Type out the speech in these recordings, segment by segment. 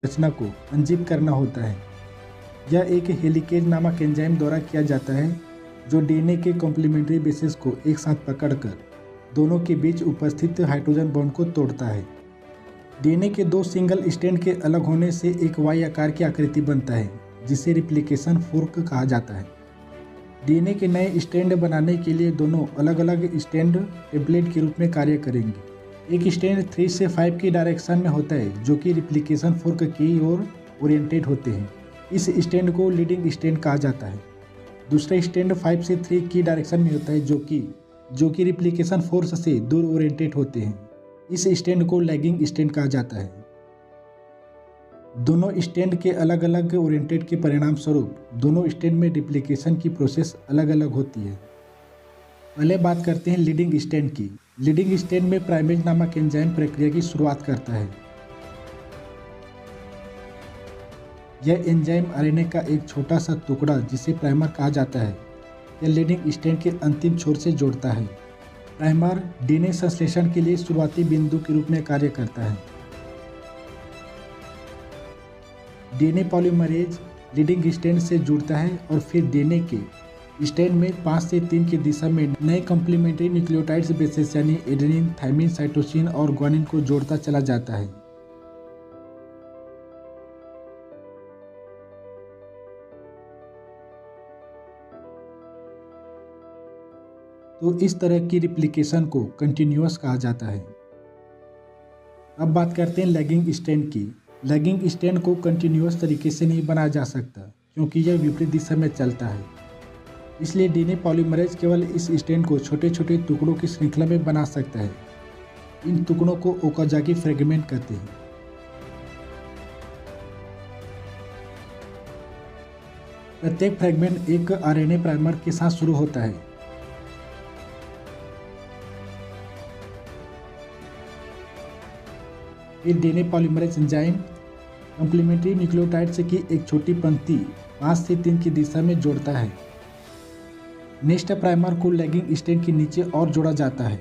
रचना को अंजित करना होता है। यह एक हेलिकेज नामक एंजाइम द्वारा किया जाता है जो डीएनए के कॉम्प्लीमेंट्री बेसेस को एक साथ पकड़कर दोनों के बीच उपस्थित हाइड्रोजन बॉन्ड को तोड़ता है। डीएनए के दो सिंगल स्ट्रैंड के अलग होने से एक वाई आकार की आकृति बनता है जिसे रिप्लिकेशन फोर्क कहा जाता है। डीएनए के नए स्ट्रैंड बनाने के लिए दोनों अलग अलग स्ट्रैंड टेम्पलेट के रूप में कार्य करेंगे। एक स्ट्रैंड 3 से 5 की डायरेक्शन में होता है जो कि रिप्लिकेशन फोर्क की ओर ओरिएंटेड होते हैं। इस स्ट्रैंड को लीडिंग स्ट्रैंड कहा जाता है। दूसरा स्ट्रैंड 5 से 3 की डायरेक्शन में होता है जो कि रिप्लिकेशन फोर्स से दूर ओरिएंटेड होते हैं। इस स्ट्रैंड को लैगिंग स्ट्रैंड कहा जाता है। दोनों स्ट्रैंड के अलग अलग ओरिएंटेड के परिणाम स्वरूप दोनों स्ट्रैंड में रिप्लिकेशन की प्रोसेस अलग अलग होती है। पहले बात करते हैं लीडिंग स्ट्रैंड की। लीडिंग स्ट्रैंड में प्राइमेज नामक एंजाइम प्रक्रिया की शुरुआत करता है। यह एंजाइम आरएनए का एक छोटा सा टुकड़ा जिसे प्राइमर कहा जाता है यह लीडिंग स्ट्रैंड के अंतिम छोर से जोड़ता है। प्राइमर डीएनए संश्लेषण के लिए शुरुआती बिंदु के रूप में कार्य करता है। डीएनए पॉलीमरेज लीडिंग स्ट्रैंड से जुड़ता है और फिर डीएनए के स्ट्रैंड में 5 से 3 की दिशा में नए कॉम्प्लीमेंट्री न्यूक्लियोटाइड्स बेसेस यानी एडेनिन, थाइमिन, साइटोसिन और ग्वानिन को जोड़ता चला जाता है। तो इस तरह की रिप्लिकेशन को कंटिन्यूअस कहा जाता है। अब बात करते हैं लैगिंग स्ट्रैंड की। लैगिंग स्ट्रैंड को कंटिन्यूअस तरीके से नहीं बनाया जा सकता क्योंकि यह विपरीत दिशा में चलता है। इसलिए डीएनए पॉलीमरेज केवल इस स्ट्रैंड को छोटे छोटे टुकड़ों की श्रृंखला में बना सकता है। इन टुकड़ों को ओकाजाकी फ्रेगमेंट कहते हैं। प्रत्येक फ्रेगमेंट एक आरएनए प्राइमर के साथ शुरू होता है। फिर DNA polymerase enzyme complementary nucleotides की एक छोटी पंक्ति 5 से 3 की दिशा में जोड़ता है। नेक्स्ट प्राइमर को लैगिंग स्ट्रैंड के नीचे और जोड़ा जाता है।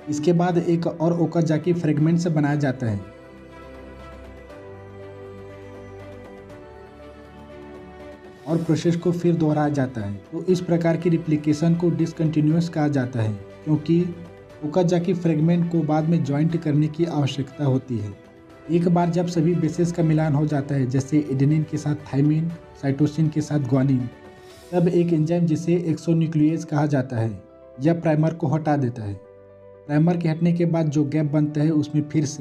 इसके बाद एक और ओकाजाकी फ्रेगमेंट से बनाया जाता है। और प्रोसेस को फिर दोहराया जाता है। तो इस प्रकार की रिप्लिकेशन को डिसकंटिन्यूअस कहा जाता है क्योंकि ओकाजाकी फ्रेगमेंट को बाद में ज्वाइंट करने की आवश्यकता होती है। एक बार जब सभी बेसेस का मिलान हो जाता है जैसे एडेनिन के साथ थाइमिन, साइटोसिन के साथ ग्वानिन, तब एक एंजाइम जिसे एक्सोन्यूक्लिएज कहा जाता है यह प्राइमर को हटा देता है। प्राइमर के हटने के बाद जो गैप बनता है उसमें फिर से